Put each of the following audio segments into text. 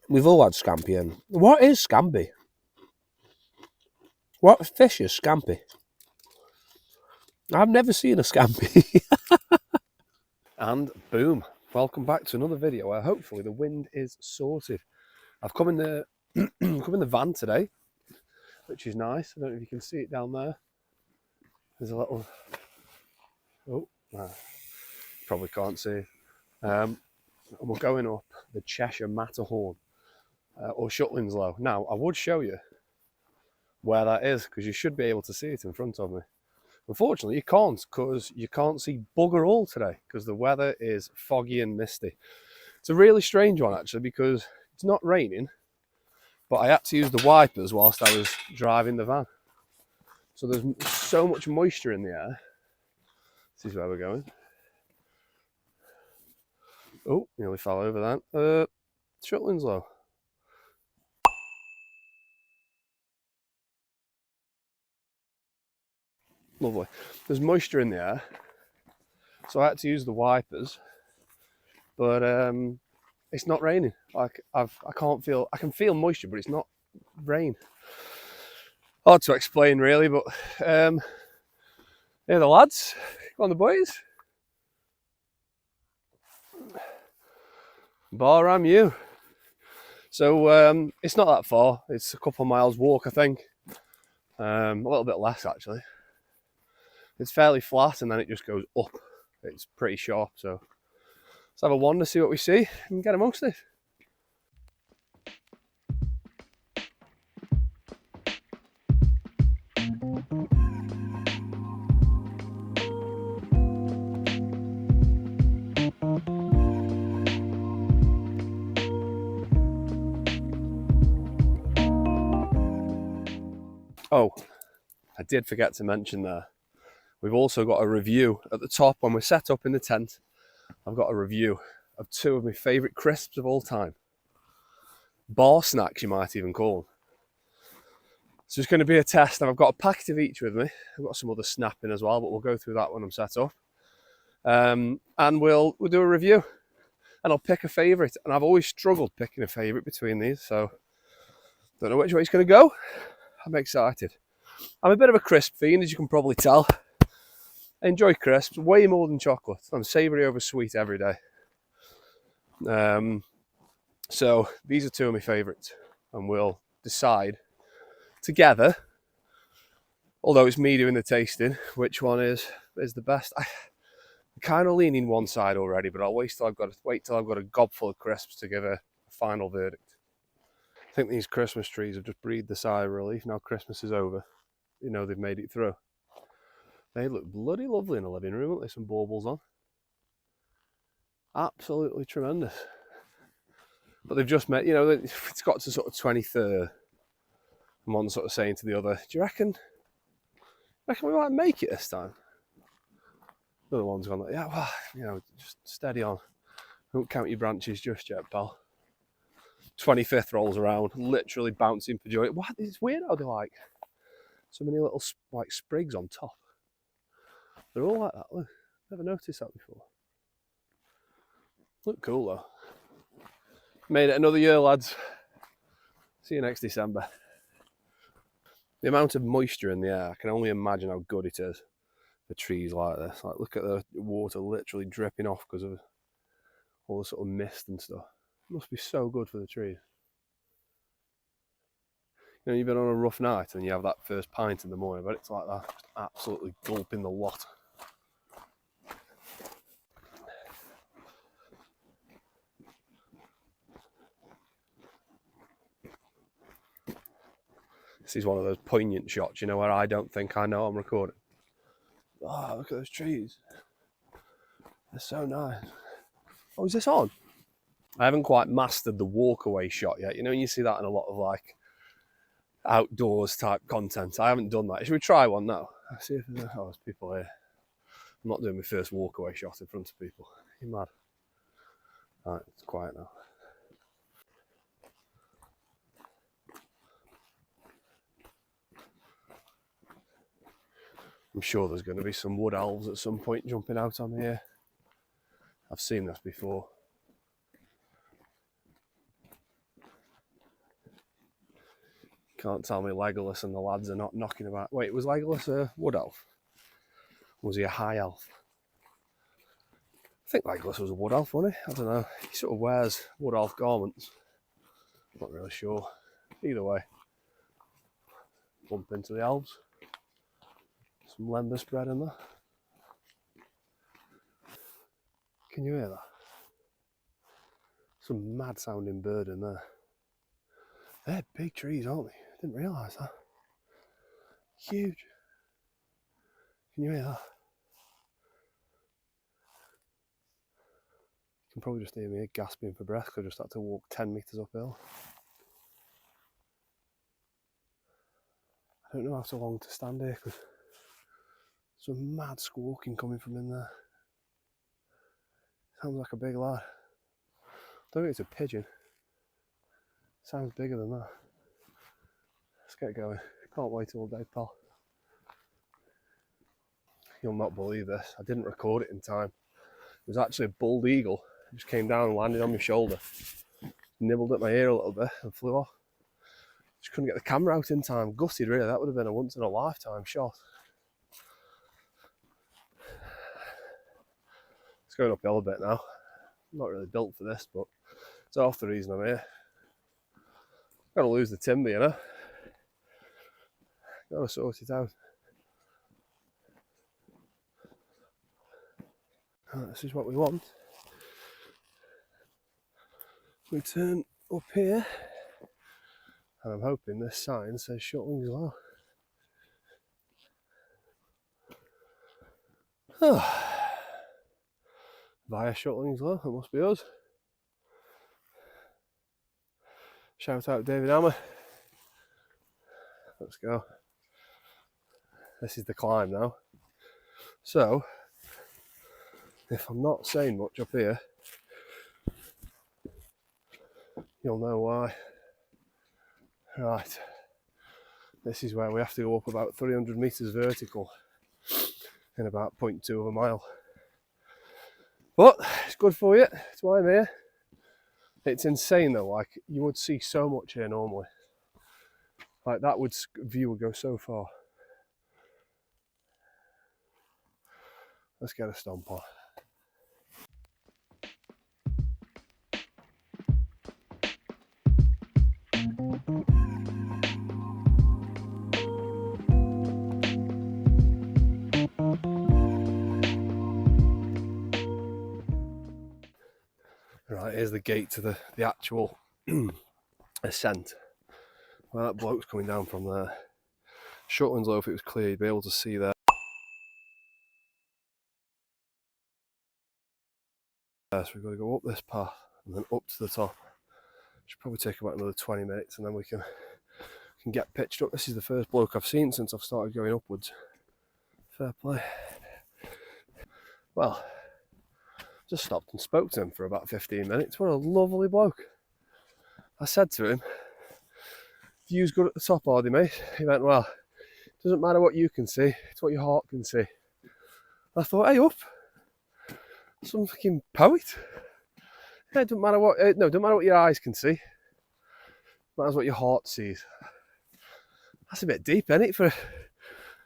We've all had scampi. And what is scampi? What fish is scampi? I've never seen a scampi. And boom, welcome back to another video where hopefully the wind is sorted. I've come in the come in the van today, which is nice. I don't know if you can see it down there. There's a little, oh, probably can't see. And we're going up the Cheshire Matterhorn, or Shutlingsloe. Now, I would show you where that is, because you should be able to see it in front of me. Unfortunately, you can't, because you can't see bugger all today, because the weather is foggy and misty. It's a really strange one, actually, because it's not raining, but I had to use the wipers whilst I was driving the van. So there's so much moisture in the air. This is where we're going. Oh, nearly fell over that. Shutlingsloe. Lovely. There's moisture in the air, so I had to use the wipers, but it's not raining. Like I can feel moisture, but it's not rain. Hard to explain really, but yeah, the lads, come on the boys. Bar am you. So it's not that far. It's a couple of miles walk, I think. A little bit less actually. It's fairly flat and then it just goes up. It's pretty sharp, so let's have a wander, see what we see, and get amongst it. Oh, I did forget to mention there, we've also got a review at the top when we're set up in the tent. I've got a review of two of my favourite crisps of all time. Bar snacks, you might even call them. So it's going to be a test, and I've got a packet of each with me. I've got some other snapping as well, but we'll go through that when I'm set up. And we'll do a review, and I'll pick a favourite. And I've always struggled picking a favourite between these, so don't know which way it's going to go. I'm excited. I'm a bit of a crisp fiend, as you can probably tell. I enjoy crisps way more than chocolate. I'm savoury over sweet every day. So these are two of my favourites, and we'll decide together, although it's me doing the tasting, which one is the best. I'm kind of leaning one side already, but I'll wait till I've got a gob full of crisps to give a final verdict. I think these Christmas trees have just breathed a sigh of relief. Now Christmas is over, you know they've made it through. They look bloody lovely in the living room, aren't they? Some baubles on. Absolutely tremendous. But they've just met, you know, it's got to sort of 23rd. And one's sort of saying to the other, do you reckon we might make it this time? The other one's gone like, yeah, well, you know, just steady on. Don't count your branches just yet, pal. 25th rolls around, literally bouncing for joy. What? It's weird how they're like so many little like sprigs on top. They're all like that. Look, never noticed that before. Look cool though. Made it another year, lads. See you next December. The amount of moisture in the air, I can only imagine how good it is for trees like this. Like, look at the water literally dripping off because of all the sort of mist and stuff. It must be so good for the trees. You know, you've been on a rough night and you have that first pint in the morning, but it's like that, just absolutely gulping the lot. This is one of those poignant shots, you know, where I don't think I know I'm recording. Oh, look at those trees. They're so nice. Oh, is this on? I haven't quite mastered the walkaway shot yet. You know, you see that in a lot of like outdoors type content. I haven't done that. Should we try one now? Let's see if there's people here. I'm not doing my first walkaway shot in front of people. You're mad. Alright, it's quiet now. I'm sure there's going to be some wood elves at some point jumping out on me here. I've seen this before. Can't tell me Legolas and the lads are not knocking about. Wait, was Legolas a wood elf? Was he a high elf? I think Legolas was a wood elf, wasn't he? I don't know. He sort of wears wood elf garments. Not really sure. Either way, bump into the elves. Some lember spread in there. Can you hear that? Some mad sounding bird in there. They're big trees, aren't they? I didn't realise that. Huge. Can you hear that? You can probably just hear me gasping for breath because I just had to walk 10 metres uphill. I don't know how long to stand here because some mad squawking coming from in there. Sounds like a big lad. I don't think it's a pigeon. Sounds bigger than that. Let's get going. Can't wait all day, pal. You'll not believe this. I didn't record it in time. It was actually a bald eagle. It just came down and landed on my shoulder. Nibbled at my ear a little bit and flew off. Just couldn't get the camera out in time. Gutted, really. That would have been a once in a lifetime shot. It's going uphill a bit now. I'm not really built for this, but it's half the reason I'm here. Gotta lose the timber, you know. Gotta sort it out. This is what we want. We turn up here, and I'm hoping this sign says Shutlingsloe. Oh. Via Shutlingsloe, it must be us. Shout out David Hammer. Let's go. This is the climb now. So, if I'm not saying much up here, you'll know why. Right, this is where we have to go up about 300 metres vertical in about 0.2 of a mile. But it's good for you, it's why I'm here. It's insane though, like you would see so much here normally. Like that view would go so far. Let's get a stomp on. Right, here's the gate to the actual ascent. Well, that bloke's coming down from there. Shutlingsloe, if it was clear, you'd be able to see there. So we've got to go up this path and then up to the top. Should probably take about another 20 minutes and then we can get pitched up. This is the first bloke I've seen since I've started going upwards. Fair play. Well, just stopped and spoke to him for about 15 minutes. What a lovely bloke. I said to him, view's good at the top, are they, mate? He went, well, it doesn't matter what you can see, it's what your heart can see. I thought, hey, up. Some fucking poet. Yeah, it doesn't matter what, doesn't matter what your eyes can see. It matters what your heart sees. That's a bit deep, isn't it, for a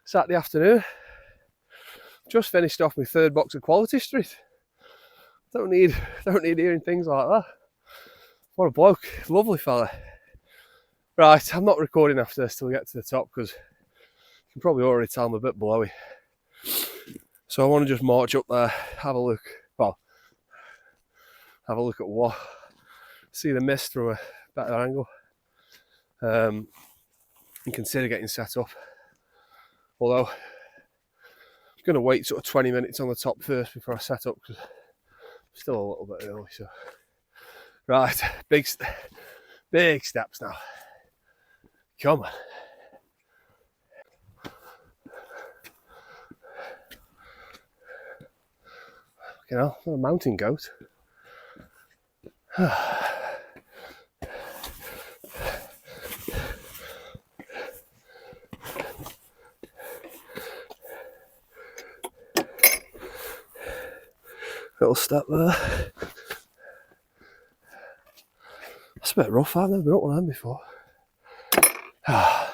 Saturday afternoon? Just finished off my third box of Quality Street. Don't need hearing things like that. What a bloke, lovely fella. Right, I'm not recording after this till we get to the top because you can probably already tell I'm a bit blowy. So I want to just march up there, have a look. Well, have a look at what, see the mist from a better angle, and consider getting set up. Although I'm going to wait sort of 20 minutes on the top first before I set up because I'm still a little bit early. So right, big steps now. Come on. You know, I'm a mountain goat. Little step there. That's a bit rough, I've never been up one of them before. That's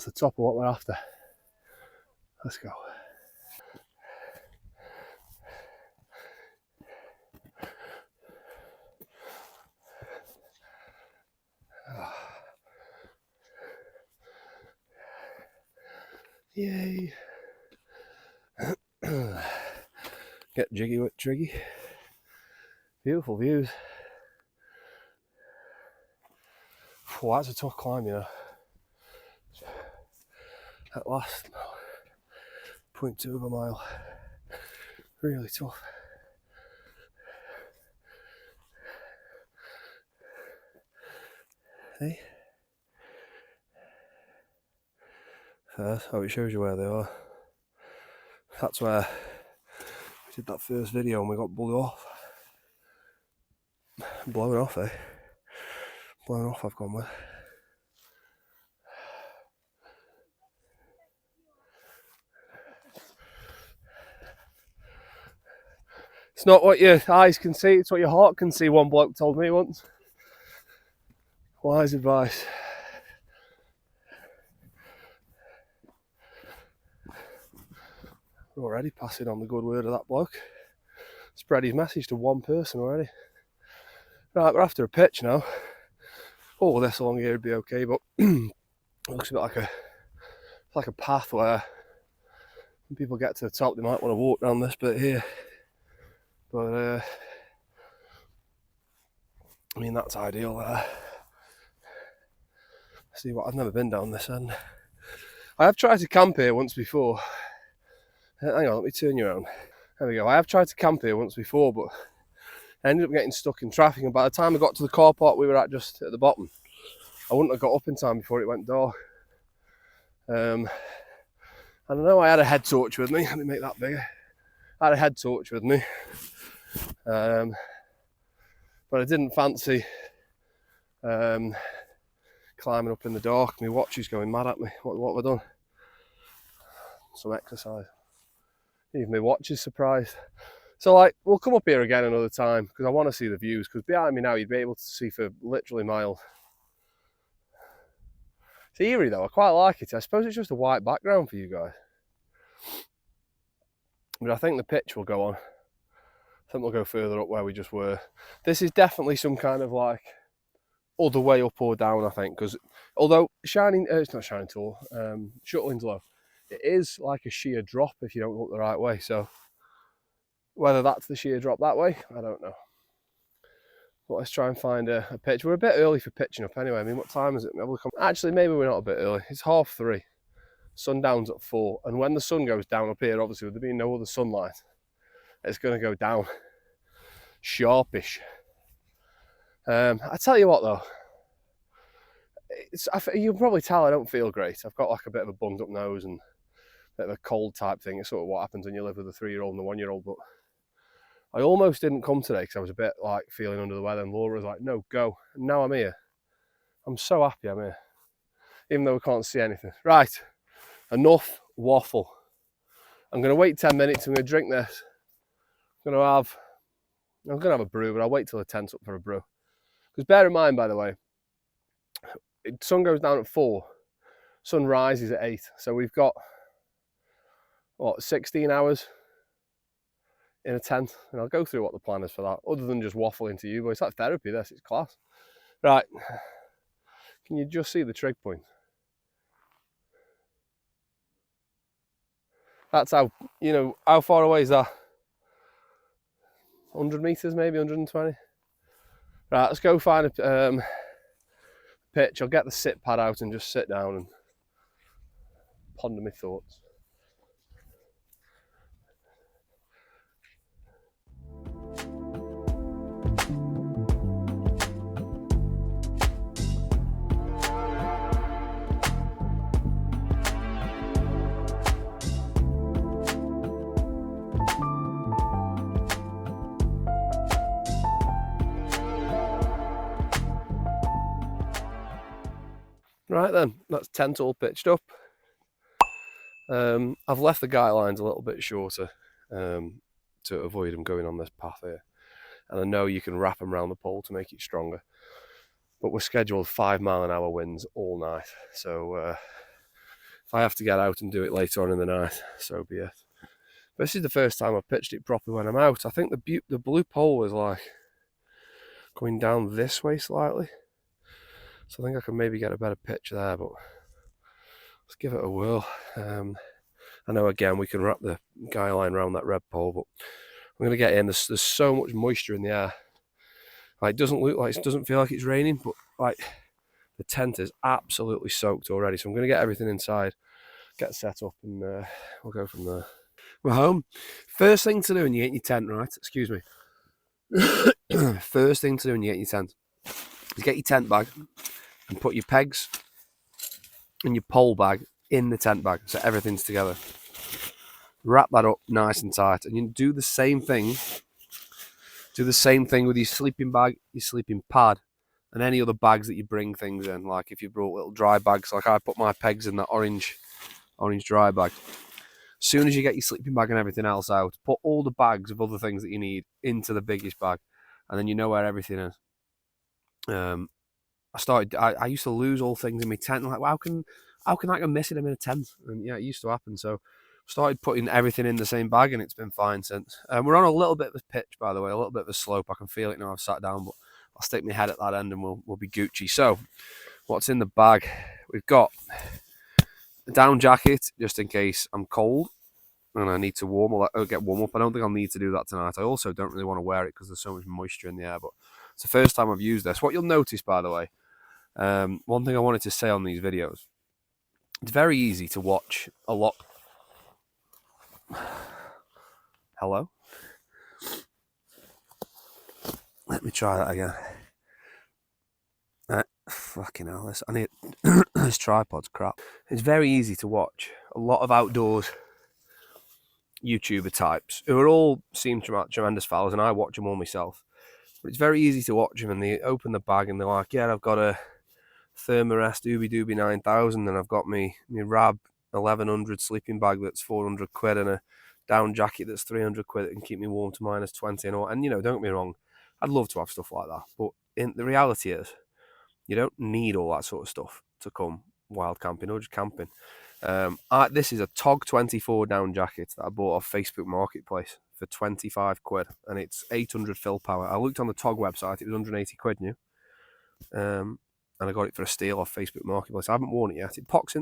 the top of what we're after. Let's go. Yay. Get jiggy with Triggy. Beautiful views. Oh, that's a tough climb, you know. At last, 0.2 of a mile. Really tough. Hey. First, oh, it shows you where they are. That's where we did that first video and we got blown off. Blown off, eh? Blown off I've gone with. It's not what your eyes can see, it's what your heart can see, one bloke told me once. Wise advice. We're already passing on the good word of that bloke. Spread his message to one person already. Right, we're after a pitch now. Oh, this along here would be okay, but it looks a bit like a path where when people get to the top they might want to walk down this bit here. But I mean, that's ideal there. See what, I've never been down this end. I have tried to camp here once before. Hang on, let me turn you around. There we go. I have tried to camp here once before, but I ended up getting stuck in traffic, and by the time I got to the car park we were at just at the bottom, I wouldn't have got up in time before it went dark. I don't know, I had a head torch with me. Let me make that bigger. I had a head torch with me. But I didn't fancy climbing up in the dark. My watch is going mad at me. What have I done? Some exercise. Even my watch is surprised. So like, we'll come up here again another time because I want to see the views, because behind me now you'd be able to see for literally miles. It's eerie though, I quite like it. I suppose it's just a white background for you guys. But I think the pitch will go on. I think we'll go further up where we just were. This is definitely some kind of like other way up or down, I think, because although it's not Shining Tall, Shutlingsloe, it is like a sheer drop if you don't go up the right way. So whether that's the sheer drop that way, I don't know. But let's try and find a pitch. We're a bit early for pitching up anyway. I mean, what time is it? Actually, maybe we're not a bit early. It's 3:30. Sundown's at 4. And when the sun goes down up here, obviously with there being no other sunlight, it's going to go down sharpish. I tell you what though, you can probably tell I don't feel great. I've got like a bit of a bunged up nose and a bit of a cold type thing. It's sort of what happens when you live with a 3-year-old and a 1-year-old. But I almost didn't come today because I was a bit like feeling under the weather, and Laura was like, no, go. And now I'm here. I'm so happy I'm here, even though we can't see anything. Right, enough waffle. I'm going to wait 10 minutes. I'm going to drink this. I'm going to have a brew, but I'll wait till the tent's up for a brew. Because bear in mind, by the way, sun goes down at 4, sun rises at 8. So we've got, what, 16 hours in a tent. And I'll go through what the plan is for that, other than just waffling to you. But it's like therapy, this, it's class. Right, can you just see the trig point? That's how, you know, how far away is that? 100 meters, maybe 120. Right, let's go find a pitch. I'll get the sit pad out and just sit down and ponder my thoughts. Right then, that's tent all pitched up. I've left the guy lines a little bit shorter to avoid him going on this path here. And I know you can wrap them around the pole to make it stronger. but we're scheduled 5-mile-an-hour winds all night. So if I have to get out and do it later on in the night, so be it. But this is the first time I've pitched it properly when I'm out. I think the blue pole was like going down this way slightly, so I think I can maybe get a better pitch there, but let's give it a whirl. I know again we can wrap the guy line around that red pole, but I'm going to get in. There's so much moisture in the air. Like, it doesn't look like, it doesn't feel like it's raining, but like the tent is absolutely soaked already. So I'm going to get everything inside, get set up, and we'll go from there. We're home. First thing to do when you get in your tent, right? Excuse me. First thing to do when you get in your tent is get your tent bag and put your pegs and your pole bag in the tent bag so everything's together. Wrap that up nice and tight, and you do the same thing. Do the same thing with your sleeping bag, your sleeping pad, and any other bags that you bring things in. Like if you brought little dry bags, like I put my pegs in that orange dry bag. As soon as you get your sleeping bag and everything else out, put all the bags of other things that you need into the biggest bag, and then you know where everything is. I used to lose all things in my tent. I'm like, well, how can I go missing them in a tent? And yeah, it used to happen. So started putting everything in the same bag, and it's been fine since. We're on a little bit of a pitch, by the way, a little bit of a slope. I can feel it now. I've sat down, but I'll stick my head at that end, and we'll be Gucci. So, what's in the bag? We've got a down jacket just in case I'm cold and I need to get warm up. I don't think I'll need to do that tonight. I also don't really want to wear it because there's so much moisture in the air. But it's the first time I've used this. What you'll notice, by the way, one thing I wanted to say on these videos. It's very easy to watch a lot. Hello? Let me try that again. Fucking hell, I need this tripod's crap. It's very easy to watch a lot of outdoors YouTuber types who are all seem tremendous fellas, and I watch them all myself. But it's very easy to watch them, and they open the bag and they're like, yeah, I've got a Thermarest Doobie Doobie 9000, and I've got me Rab 1100 sleeping bag that's 400 quid, and a down jacket that's 300 quid that can keep me warm to -20 and all. And, you know, don't get me wrong, I'd love to have stuff like that. But the reality is, you don't need all that sort of stuff to come wild camping or just camping. This is a TOG 24 down jacket that I bought off Facebook Marketplace for 25 quid, and it's 800 fill power. I looked on the TOG website, it was 180 quid new. And I got it for a steal off Facebook Marketplace. I haven't worn it yet. It packs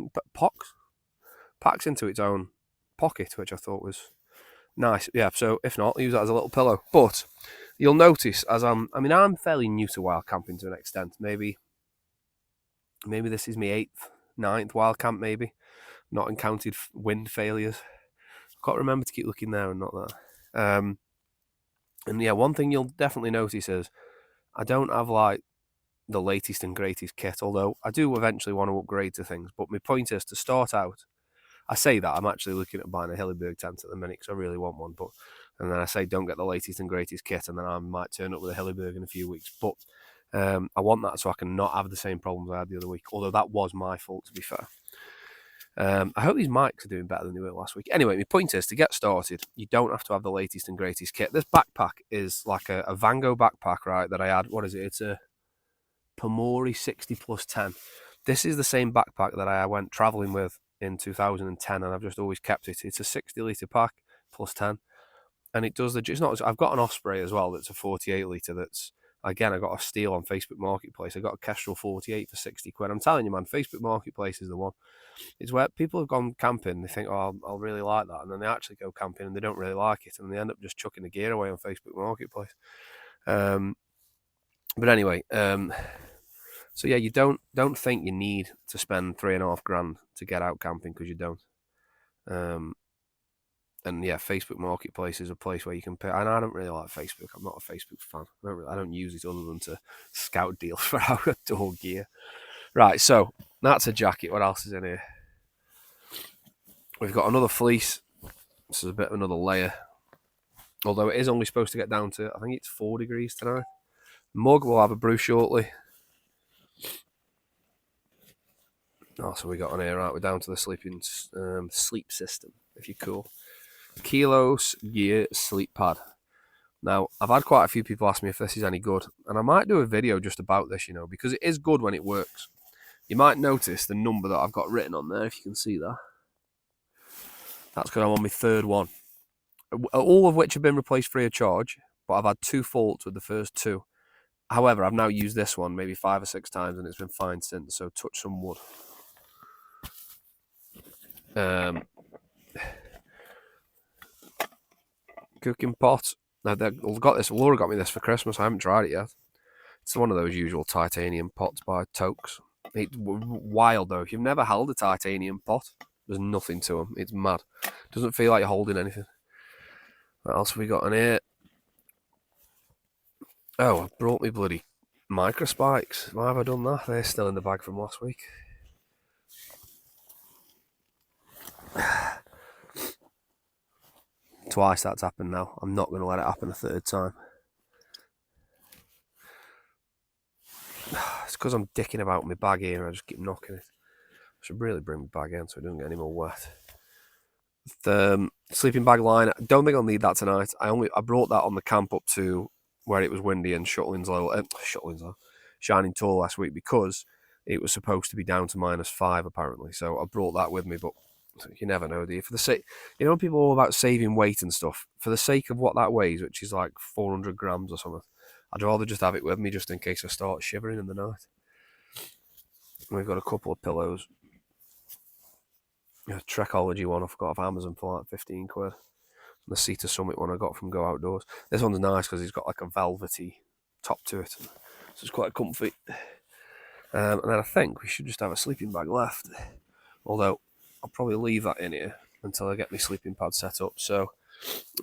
into its own pocket, which I thought was nice. Yeah, so if not, use that as a little pillow. But you'll notice as I'm fairly new to wild camping to an extent. Maybe this is my 8th, 9th wild camp, maybe. Not encountered wind failures. I've got to remember to keep looking there and not there. And yeah, one thing you'll definitely notice is I don't have like the latest and greatest kit, although I do eventually want to upgrade to things. But my point is, to start out, I say that I'm actually looking at buying a Hilliberg tent at the minute because I really want one. And then I say don't get the latest and greatest kit, and then I might turn up with a Hilliberg in a few weeks. But I want that so I can not have the same problems I had the other week, although that was my fault, to be fair. I hope these mics are doing better than they were last week. Anyway, my point is, to get started, you don't have to have the latest and greatest kit. This backpack is like a Vango backpack, right, that I had. What is it? It's a Pomori 60 plus 10. This is the same backpack that I went travelling with in 2010, and I've just always kept it. It's a 60 litre pack plus 10, and it does it's not. I've got an Osprey as well that's a 48 litre. That's, again, I got a steal on Facebook Marketplace. I got a Kestrel 48 for 60 quid. I'm telling you, man, Facebook Marketplace is the one. It's where people have gone camping, they think, oh, I'll really like that, and then they actually go camping and they don't really like it, and they end up just chucking the gear away on Facebook Marketplace. But anyway, so yeah, you don't think you need to spend $3,500 to get out camping, because you don't. And yeah, Facebook Marketplace is a place where you can pay. And I don't really like Facebook. I'm not a Facebook fan. I don't use it other than to scout deals for outdoor gear. Right, so that's a jacket. What else is in here? We've got another fleece. This is a bit of another layer. Although it is only supposed to get down to, I think it's 4 degrees tonight. Mug will have a brew shortly. Oh, so we got on here, right? We're down to the sleep system, if you're cool. Kilos Gear sleep pad. Now, I've had quite a few people ask me if this is any good, and I might do a video just about this, because it is good when it works. You might notice the number that I've got written on there, if you can see that. That's because I'm on my third one. All of which have been replaced free of charge, but I've had 2 faults with the first 2. However, I've now used this one maybe 5 or 6 times, and it's been fine since, so touch some wood. Cooking pot. Now, I've got this. Laura got me this for Christmas. I haven't tried it yet. It's one of those usual titanium pots by Tokes. It's wild, though. If you've never held a titanium pot, there's nothing to them. It's mad. Doesn't feel like you're holding anything. What else have we got in here? Oh, I brought me bloody microspikes. Why have I done that? They're still in the bag from last week. Twice that's happened now. I'm not going to let it happen a third time. It's because I'm dicking about my bag here and I just keep knocking it. I should really bring my bag in so it doesn't get any more wet. The sleeping bag line, I don't think I'll need that tonight. I brought that on the camp up to where it was windy in Shutlingsloe, Shining Tall last week, because it was supposed to be down to -5 apparently. So I brought that with me, but you never know, do you? For the sake, people are all about saving weight and stuff. For the sake of what that weighs, which is like 400 grams or something, I'd rather just have it with me just in case I start shivering in the night. We've got a couple of pillows. A Trekology one I've got off Amazon for like 15 quid. The Cedar Summit one I got from Go Outdoors. This one's nice because it's got like a velvety top to it, so it's quite comfy. And then I think we should just have a sleeping bag left, although I'll probably leave that in here until I get my sleeping pad set up. So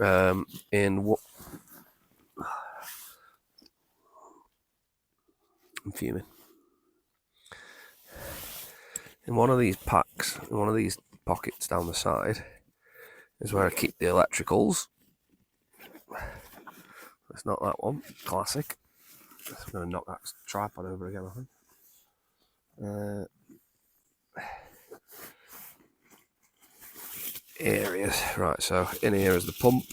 I'm fuming. In one of these packs, in one of these pockets down the side, is where I keep the electricals. It's not that one. Classic. I'm going to knock that tripod over again, I think. Areas. Right, so in here is the pump.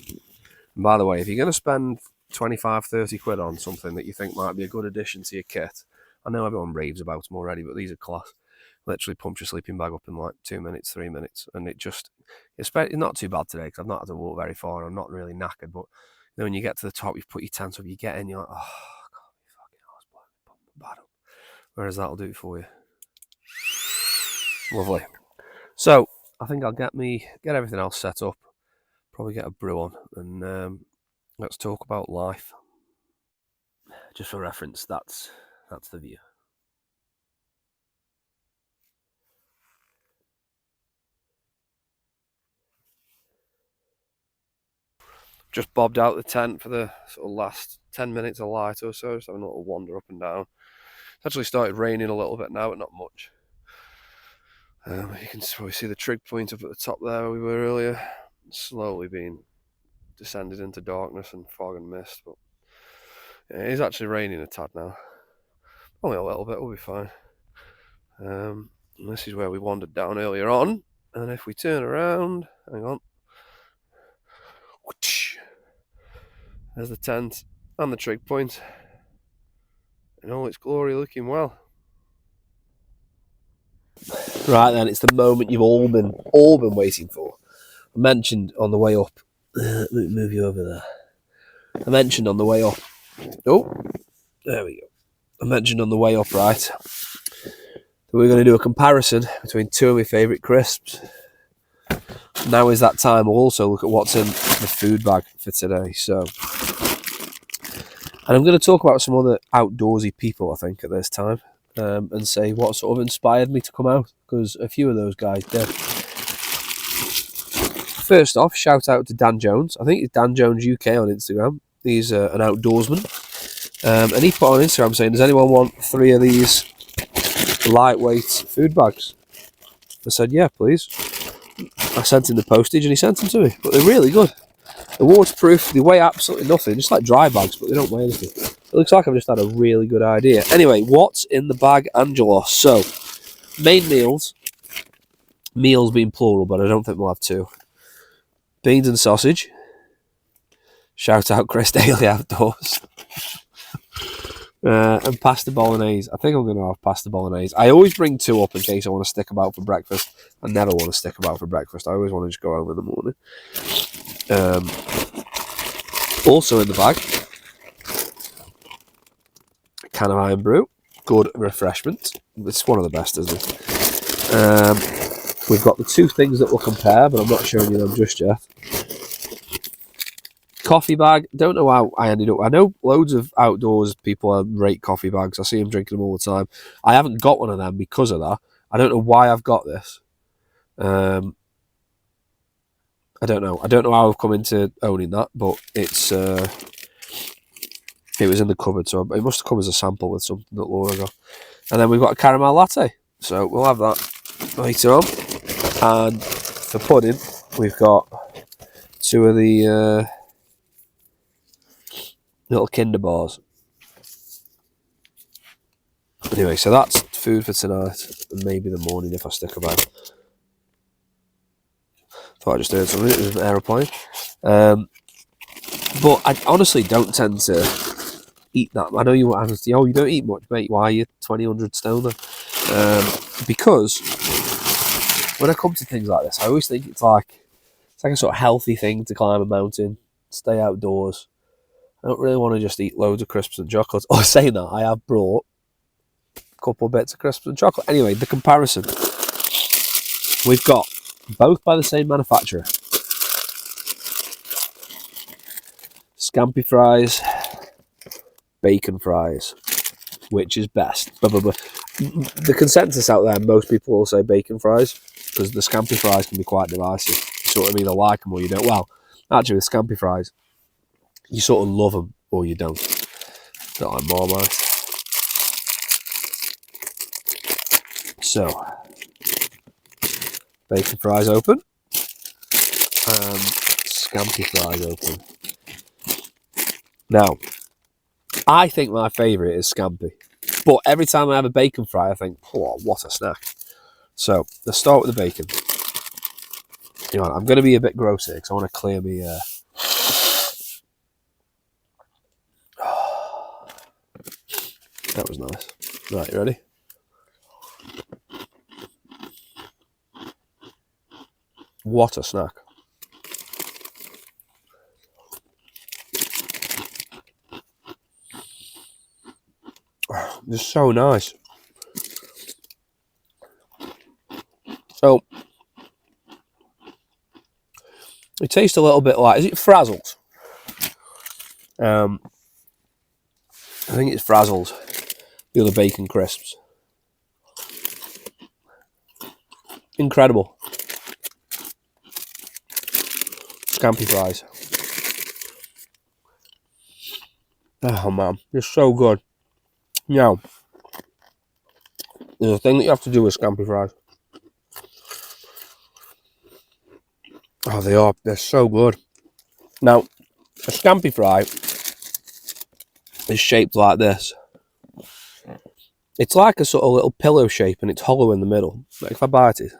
And by the way, if you're going to spend 25-30 quid on something that you think might be a good addition to your kit, I know everyone raves about them already, but these are class. Literally pump your sleeping bag up in like 2 minutes, 3 minutes, and it's not too bad today because I've not had to walk very far and I'm not really knackered, but when you get to the top, you put your tent up, you get in, you're like, oh, God, fucking hell, pump bad up. Whereas that'll do it for you. Lovely. So I think I'll get everything else set up, probably get a brew on, and let's talk about life. Just for reference, that's the view. Just bobbed out the tent for the sort of last 10 minutes of light or so, just having a little wander up and down. It's actually started raining a little bit now, but not much. You can probably see the trig point up at the top there where we were earlier. Slowly being descended into darkness and fog and mist, but yeah, it is actually raining a tad now. Only a little bit, we'll be fine. This is where we wandered down earlier on, and if we turn around, hang on. There's the tent and the trig point in all its glory, looking well. Right then, it's the moment you've all been waiting for. I mentioned on the way up. Let me move you over there. I mentioned on the way up. Oh, there we go. I mentioned on the way up, right, that we're going to do a comparison between 2 of my favourite crisps. Now is that time. We'll also look at what's in the food bag for today. And I'm going to talk about some other outdoorsy people, I think, at this time, and say what sort of inspired me to come out, because a few of those guys did. First off, shout out to Dan Jones. I think it's Dan Jones UK on Instagram. He's an outdoorsman. And he put on Instagram saying, does anyone want 3 of these lightweight food bags? I said, yeah, please. I sent him the postage and he sent them to me. But they're really good. They're waterproof. They weigh absolutely nothing. Just like dry bags, but they don't weigh anything. It looks like I've just had a really good idea. Anyway, what's in the bag, Angelos? So, main meals. Meals being plural, but I don't think we'll have 2. Beans and sausage. Shout out Chris Daly Outdoors. And pasta bolognese. I think I'm going to have pasta bolognese. I always bring 2 up in case I want to stick about for breakfast. I never want to stick about for breakfast. I always want to just go home in the morning. Also in the bag, a can of Iron Brew. Good refreshment. It's one of the best, isn't it? We've got the 2 things that we'll compare, but I'm not showing you them just yet. Coffee bag. Don't know how I ended up. I know loads of outdoors people rate coffee bags. I see them drinking them all the time. I haven't got one of them because of that. I don't know why I've got this. I don't know. I don't know how I've come into owning that, but it's it was in the cupboard, so it must have come as a sample with something that Laura got. And then we've got a caramel latte, so we'll have that later on. And for pudding, we've got 2 of the little Kinder bars. Anyway, so that's food for tonight, and maybe the morning if I stick about. Thought I just heard something. It was an aeroplane. But I honestly don't tend to eat that. I know you don't eat much, mate. Why are you 200 stoner? Because when I come to things like this, I always think it's like a sort of healthy thing to climb a mountain, stay outdoors. I don't really want to just eat loads of crisps and chocolates. Oh, saying that, I have brought a couple of bits of crisps and chocolate. Anyway, the comparison. We've got both by the same manufacturer. Scampi fries, bacon fries. Which is best? The consensus out there, most people will say bacon fries, because the scampi fries can be quite divisive. You sort of either like them or you don't. Well, actually with scampi fries, you sort of love them or you don't. Not like Marmite. So, bacon fries open. Scampi fries open. Now, I think my favourite is scampi. But every time I have a bacon fry, I think, oh, what a snack. So, let's start with the bacon. You know, I'm going to be a bit gross here because I want to clear me. That was nice. Right, you ready? What a snack. Just so nice. So, it tastes a little bit like, is it Frazzles? I think it's Frazzles, the other bacon crisps. Incredible. Scampi fries. Oh man, they're so good. Now, there's a thing that you have to do with scampi fries. Oh, they are. They're so good. Now, a scampi fry is shaped like this. It's like a sort of little pillow shape and it's hollow in the middle. Like if I bite it.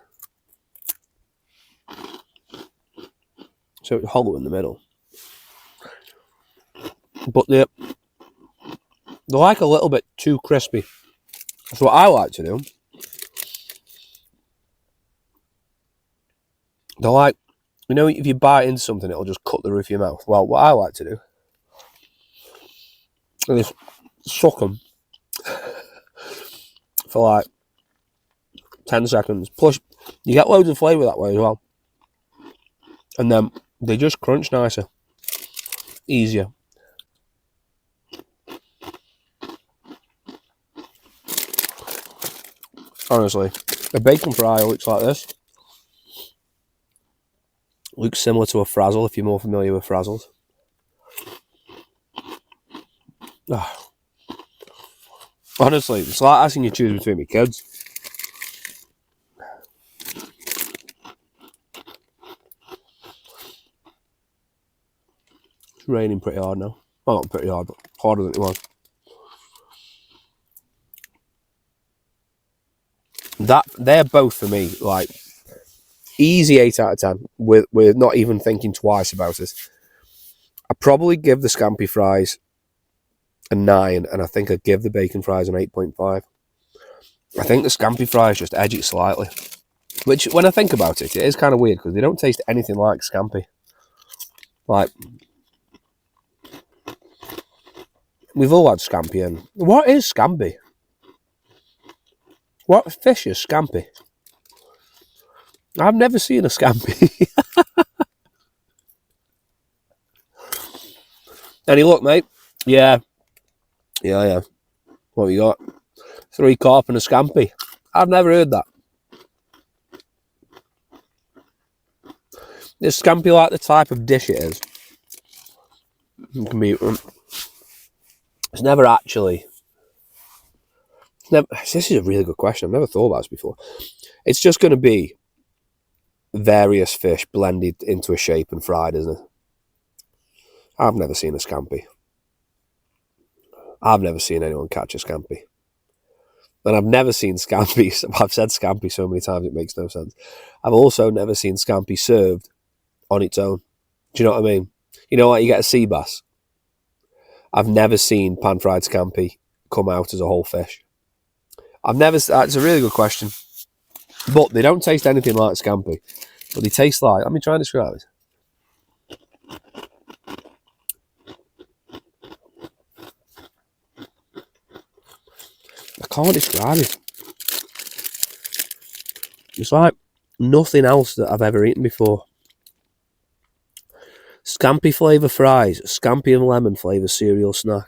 So it's hollow in the middle. But they're like a little bit too crispy. That's what I like to do. They're like, you know, if you bite into something, it'll just cut the roof of your mouth. Well, what I like to do is suck them for like 10 seconds. Plus, you get loads of flavour that way as well. And then they just crunch nicer. Easier. Honestly, a bacon fry looks like this. Looks similar to a Frazzle if you're more familiar with Frazzles. Oh. Honestly, it's like asking you to choose between my kids. It's raining pretty hard now. Well, not pretty hard, but harder than it was. They're both for me like easy 8 out of 10 with not even thinking twice about it. I'd probably give the scampi fries a 9, and I think I'd give the bacon fries an 8.5. I think the scampi fries just edge it slightly. Which, when I think about it, it is kind of weird because they don't taste anything like scampi. Like, we've all had scampi, and what is scampi? What fish is scampi? I've never seen a scampi. Any luck, mate? Yeah. What have you got? 3 carp and a scampi. I've never heard that. Is scampi like the type of dish it is? It can be. It's never actually. This is a really good question. I've never thought about this before. It's just going to be various fish blended into a shape and fried, isn't it? I've never seen a scampi. I've never seen anyone catch a scampi. And I've never seen scampi. I've said scampi so many times it makes no sense. I've also never seen scampi served on its own. Do you know what I mean? You know, like you get a sea bass. I've never seen pan-fried scampi come out as a whole fish. That's a really good question. But they don't taste anything like scampi. But they taste like, let me try and describe it. I can't describe it. It's like nothing else that I've ever eaten before. Scampi flavour fries, scampi and lemon flavour cereal snack.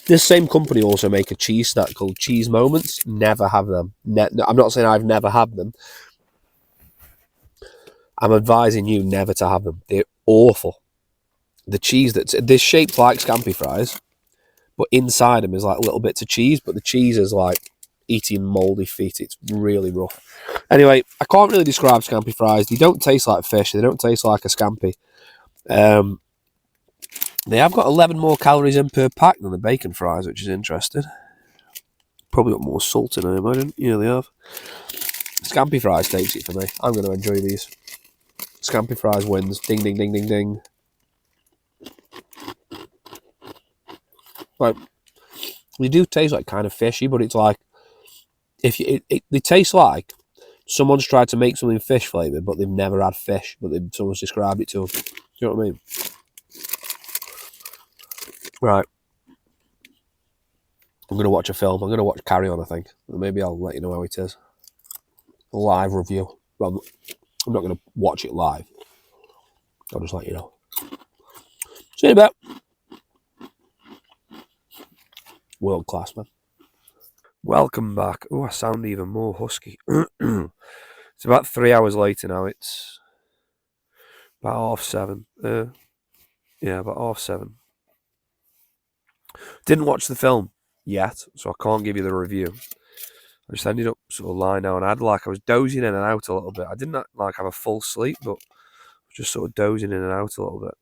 This same company also make a cheese snack called Cheese Moments. Never have them. I'm not saying I've never had them. I'm advising you never to have them. They're awful. The cheese they're shaped like scampi fries, but inside them is like little bits of cheese, but the cheese is like eating mouldy feet. It's really rough. Anyway, I can't really describe scampi fries. They don't taste like fish. They don't taste like a scampi. They have got 11 more calories in per pack than the bacon fries, which is interesting. Probably got more salt in them, I didn't. Yeah, they have. Scampi fries takes it for me. I'm going to enjoy these. Scampi fries wins. Ding, ding, ding, ding, ding. Like, they do taste like kind of fishy, but it's like they taste like someone's tried to make something fish flavoured, but they've never had fish, but someone's described it to them. Do you know what I mean? Right. I'm going to watch a film. I'm going to watch Carry On, I think. Maybe I'll let you know how it is. A live review. Well, I'm not going to watch it live. I'll just let you know. See you in a bit. World class, man. Welcome back. Oh, I sound even more husky. It's about 3 hours later now. It's about 7:30. Yeah, about 7:30. Didn't watch the film yet, so I can't give you the review. I just ended up sort of lying down. I was dozing in and out a little bit. I didn't have a full sleep, but I was just sort of dozing in and out a little bit.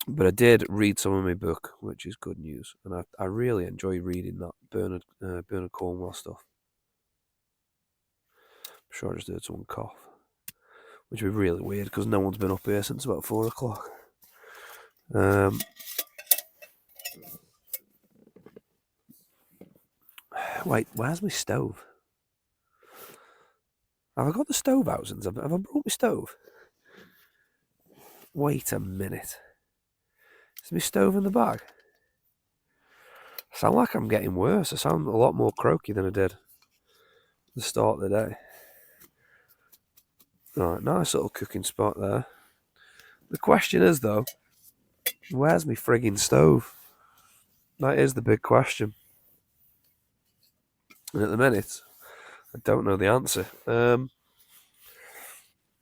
But I did read some of my book, which is good news, and I really enjoy reading that Bernard Cornwell stuff. I'm sure I just heard someone cough, which would be really weird because no one's been up here since about 4 o'clock. Wait, where's my stove? Have I got the stove out since? Have I brought my stove? Wait a minute. Is my stove in the bag? I sound like I'm getting worse. I sound a lot more croaky than I did at the start of the day. Right, nice little cooking spot there. The question is, though, where's my frigging stove? That is the big question. And at the minute, I don't know the answer.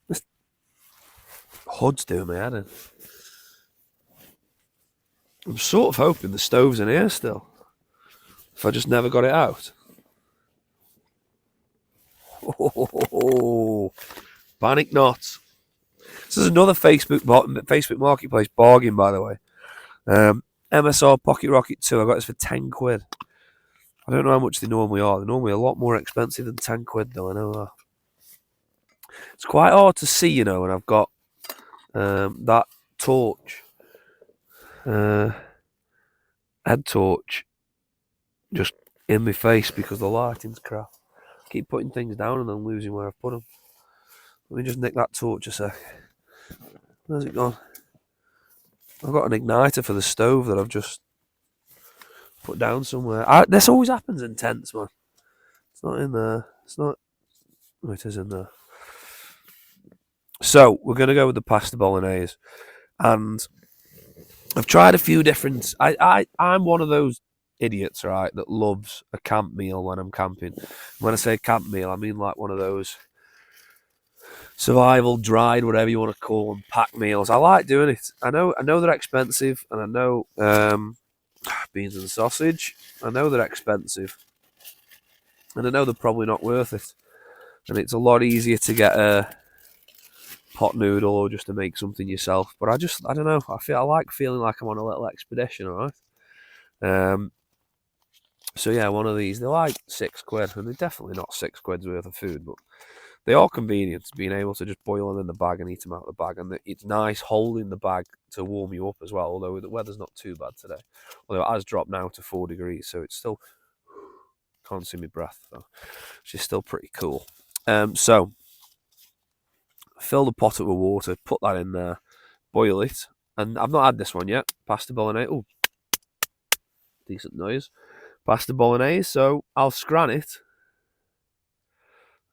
This hood's doing my head in. I'm sort of hoping the stove's in here still. If I just never got it out. Oh, panic not. This is another Facebook Marketplace bargain, by the way. MSR Pocket Rocket 2. I got this for 10 quid. I don't know how much they normally are. They're normally a lot more expensive than 10 quid, though. I know that. It's quite hard to see, you know, and I've got that torch, head torch, just in my face because the lighting's crap. I keep putting things down and then losing where I've put them. Let me just nick that torch a sec. Where's it gone? I've got an igniter for the stove that I've just put down somewhere. This always happens in tents, man. It's not in there. It's not. Oh, it is in there. So we're gonna go with the pasta bolognese, and I've tried a few different. I'm one of those idiots, right, that loves a camp meal when I'm camping. When I say camp meal, I mean like one of those survival, dried, whatever you want to call them, pack meals. I like doing it. I know they're expensive, and I know beans and sausage. I know they're expensive, and I know they're probably not worth it. And it's a lot easier to get a pot noodle or just to make something yourself. But I don't know. I like feeling like I'm on a little expedition. All right. So yeah, one of these. They're like £6, and they're definitely not £6 worth of food, but they are convenient. Being able to just boil them in the bag and eat them out of the bag, and it's nice holding the bag to warm you up as well. Although the weather's not too bad today, although it has dropped now to 4 degrees, so it's still can't see my breath though. She's still pretty cool. So fill the pot up with water, put that in there, boil it, and I've not had this one yet. Pasta bolognese. Oh, decent noise. Pasta bolognese. So I'll scran it.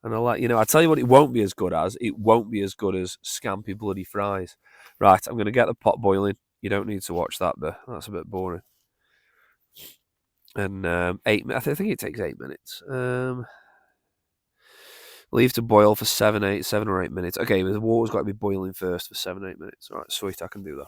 And I'll let you know. I'll tell you what it won't be as good as. It won't be as good as Scampi Bloody Fries. Right, I'm going to get the pot boiling. You don't need to watch that bit. That's a bit boring. And I think it takes 8 minutes. Leave to boil for 7 or 8 minutes. Okay, the water's got to be boiling first for 7 or 8 minutes. All right, sweet, I can do that.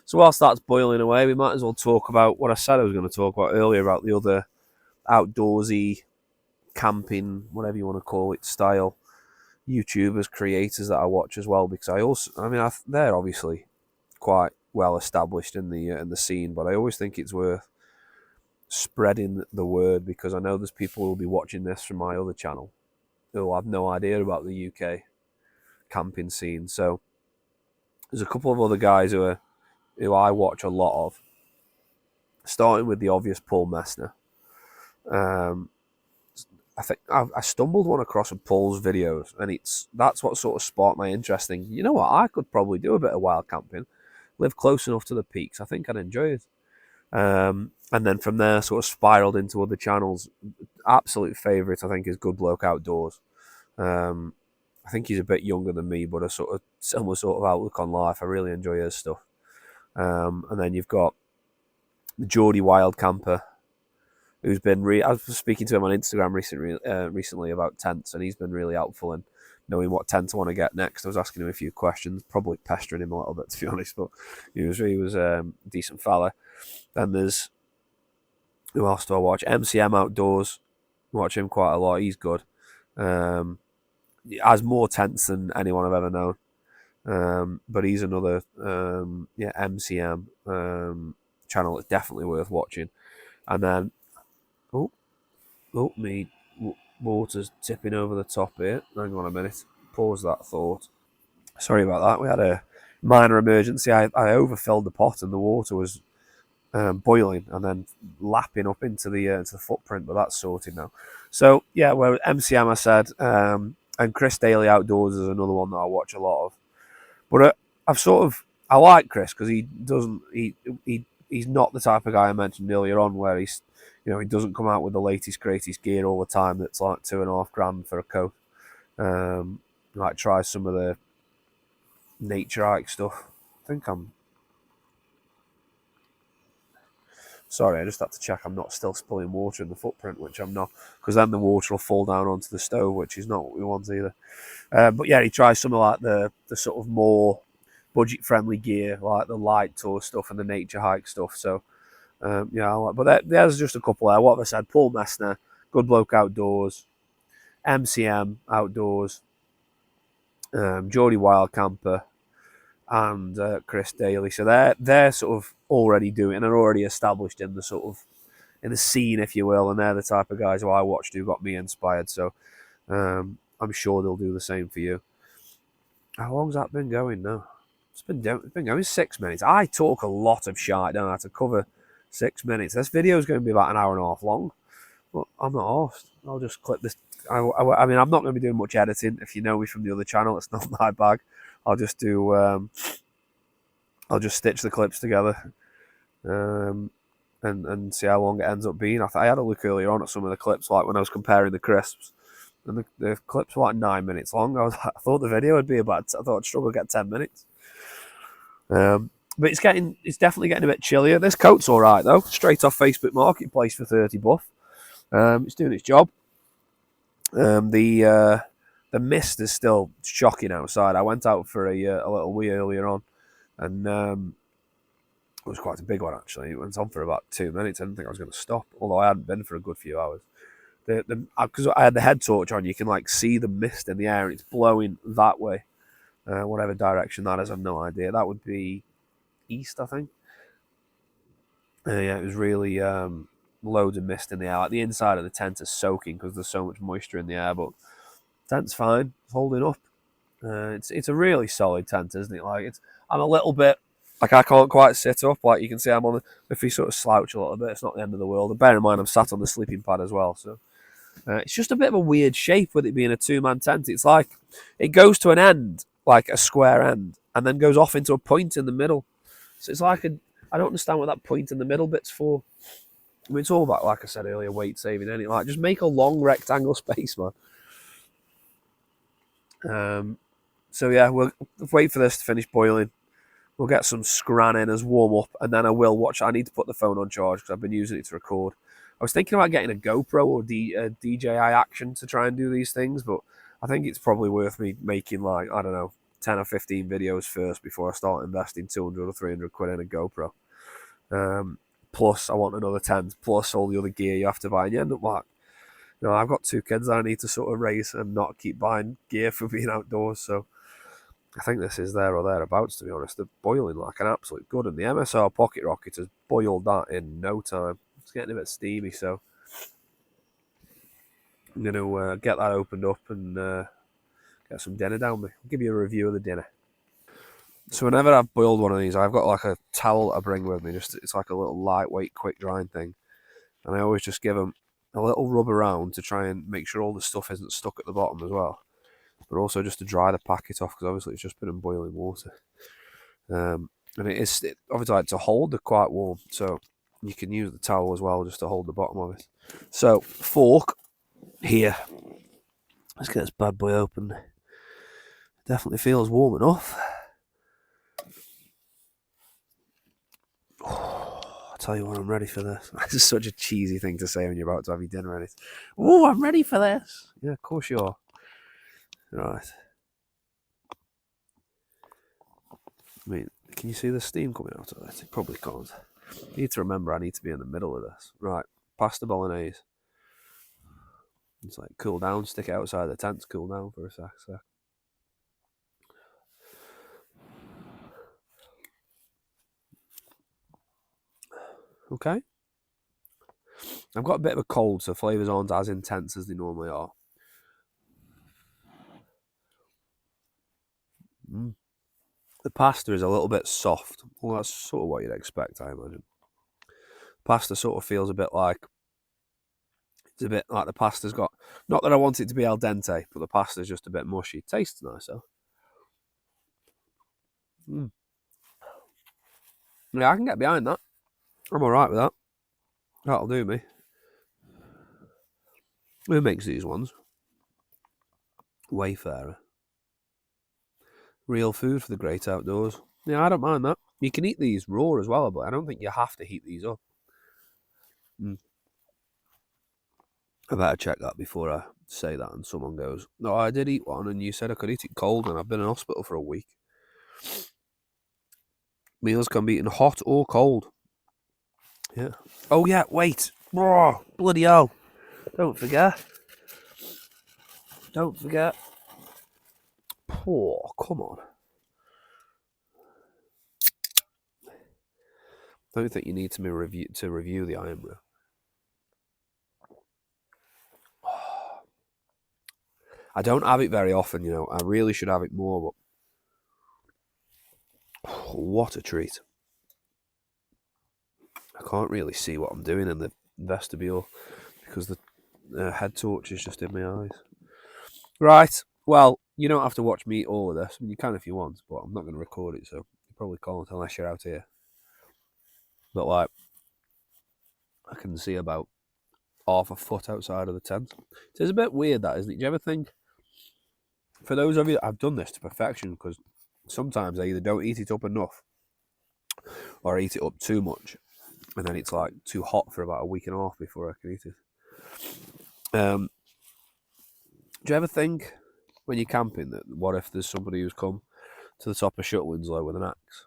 So whilst that's boiling away, we might as well talk about what I said I was going to talk about earlier about the other outdoorsy camping, whatever you want to call it, style YouTubers, creators that I watch as well. Because they're obviously quite well established in the scene, but I always think it's worth spreading the word because I know there's people who will be watching this from my other channel who have no idea about the UK camping scene. So there's a couple of other guys who I watch a lot of, starting with the obvious Paul Messner. I think I stumbled one across of Paul's videos, and that's what sort of sparked my interest. In, you know what, I could probably do a bit of wild camping, live close enough to the peaks. I think I'd enjoy it. And then from there, sort of spiraled into other channels. Absolute favourite, I think, is Good Bloke Outdoors. I think he's a bit younger than me, but a sort of similar sort of outlook on life. I really enjoy his stuff. And then you've got the Geordie Wild Camper, who's been I was speaking to him on Instagram recently about tents, and he's been really helpful in knowing what tent I want to get next. I was asking him a few questions, probably pestering him a little bit, to be honest, but he was a decent fella. Then there's, who else do I watch? MCM Outdoors. I watch him quite a lot. He's good. He has more tents than anyone I've ever known. But he's another MCM channel that's definitely worth watching. And then me water's tipping over the top here. Hang on a minute. Pause that thought. Sorry about that. We had a minor emergency. I overfilled the pot and the water was boiling and then lapping up into the footprint, but that's sorted now. So yeah, well, MCM I said, and Chris Daly Outdoors is another one that I watch a lot of. But I like Chris because he's not the type of guy I mentioned earlier on where he doesn't come out with the latest greatest gear all the time that's like $2,500 for a coat. Like try some of the nature hike stuff. Sorry, I just had to check I'm not still spilling water in the footprint, which I'm not, because then the water will fall down onto the stove, which is not what we want either. But yeah, he tries some of like the sort of more budget-friendly gear, like the light tour stuff and the nature hike stuff. So but there's just a couple there. What have I said? Paul Messner, Good Bloke Outdoors, MCM Outdoors, Geordie Wild Camper, and Chris Daly. So they're sort of already doing and are already established in the sort of in the scene, if you will, and they're the type of guys who I watched who got me inspired. So I'm sure they'll do the same for you. How long's that been going now? It's been going 6 minutes. I talk a lot of shite, don't I, to cover 6 minutes. This video is going to be about an hour and a half long, but I'm not arsed. I'll just clip this. I mean, I'm not going to be doing much editing. If you know me from the other channel, it's not my bag. I'll just do. I'll just stitch the clips together, and see how long it ends up being. I had a look earlier on at some of the clips, like when I was comparing the crisps. And the clips were like 9 minutes long. I thought the video would be about. I thought I'd struggle to get 10 minutes. But it's definitely getting a bit chillier. This coat's all right though. Straight off Facebook Marketplace for 30 buff. It's doing its job. The mist is still shocking outside. I went out for a little wee earlier on, and it was quite a big one actually. It went on for about 2 minutes. I didn't think I was going to stop, although I hadn't been for a good few hours. Because I had the head torch on, you can like see the mist in the air, and it's blowing that way, whatever direction that is. I've no idea. That would be east, I think. Yeah, it was really loads of mist in the air. Like the inside of the tent is soaking because there's so much moisture in the air, but the tent's fine, it's holding up. It's a really solid tent, isn't it? Like I'm a little bit like I can't quite sit up. Like you can see, I'm on if you sort of slouch a little bit, it's not the end of the world. And bear in mind, I'm sat on the sleeping pad as well, so. It's just a bit of a weird shape with it being a two-man tent. It's like it goes to an end, like a square end, and then goes off into a point in the middle. So it's like I don't understand what that point in the middle bit's for. I mean, it's all about, like I said earlier, weight saving. Any like just make a long rectangle space, man. So yeah, we'll wait for this to finish boiling. We'll get some scran in as warm up, and then I will watch. I need to put the phone on charge because I've been using it to record. I was thinking about getting a GoPro or DJI Action to try and do these things, but I think it's probably worth me making like, I don't know, 10 or 15 videos first before I start investing 200 or 300 quid in a GoPro. Plus, I want another tent, plus all the other gear you have to buy. And you end up like, I've got 2 kids that I need to sort of raise and not keep buying gear for being outdoors, so I think this is there or thereabouts, to be honest. They're boiling like an absolute good, and the MSR Pocket Rocket has boiled that in no time. It's getting a bit steamy, so I'm going to get that opened up and get some dinner down me. I'll give you a review of the dinner. So whenever I've boiled one of these, I've got like a towel I bring with me. It's like a little lightweight, quick drying thing, and I always just give them a little rub around to try and make sure all the stuff isn't stuck at the bottom as well, but also just to dry the packet off because obviously it's just been in boiling water. And obviously like to hold, they're quite warm, so you can use the towel as well just to hold the bottom of it. So fork here. Let's get this bad boy open. Definitely feels warm enough. Oh, I tell you what, I'm ready for this. This is such a cheesy thing to say when you're about to have your dinner and it's, oh, I'm ready for this. Yeah, of course you are. Right. I mean, can you see the steam coming out of it? You probably can't. I need to remember I need to be in the middle of this. Right, pasta bolognese. It's like cool down, stick it outside the tent to cool down for a sec. Okay. I've got a bit of a cold, so flavours aren't as intense as they normally are. The pasta is a little bit soft. Well, that's sort of what you'd expect, I imagine. Pasta sort of feels a bit like, it's a bit like the pasta's got, not that I want it to be al dente, but the pasta's just a bit mushy. Tastes nice though. Yeah, I can get behind that. I'm alright with that. That'll do me. Who makes these ones? Wayfarer. Real food for the great outdoors. Yeah, I don't mind that. You can eat these raw as well, but I don't think you have to heat these up. I better check that before I say that and someone goes, no, I did eat one and you said I could eat it cold and I've been in hospital for a week. Meals can be eaten hot or cold. Yeah. Oh yeah, wait. Oh, bloody hell. Don't forget. Oh, come on. don't think you need to review the iron brew. I don't have it very often, you know. I really should have it more, but what a treat. I can't really see what I'm doing in the vestibule because the head torch is just in my eyes. Right, well, you don't have to watch me eat all of this. I mean, you can if you want, but I'm not going to record it, so you probably can't unless you're out here. But, like, I can see about half a foot outside of the tent. It's a bit weird, that, isn't it? Do you ever think, for those of you that have done this to perfection, because sometimes I either don't eat it up enough or eat it up too much, and then it's like too hot for about a week and a half before I can eat it. Do you ever think when you're camping that what if there's somebody who's come to the top of Shutlingsloe with an axe?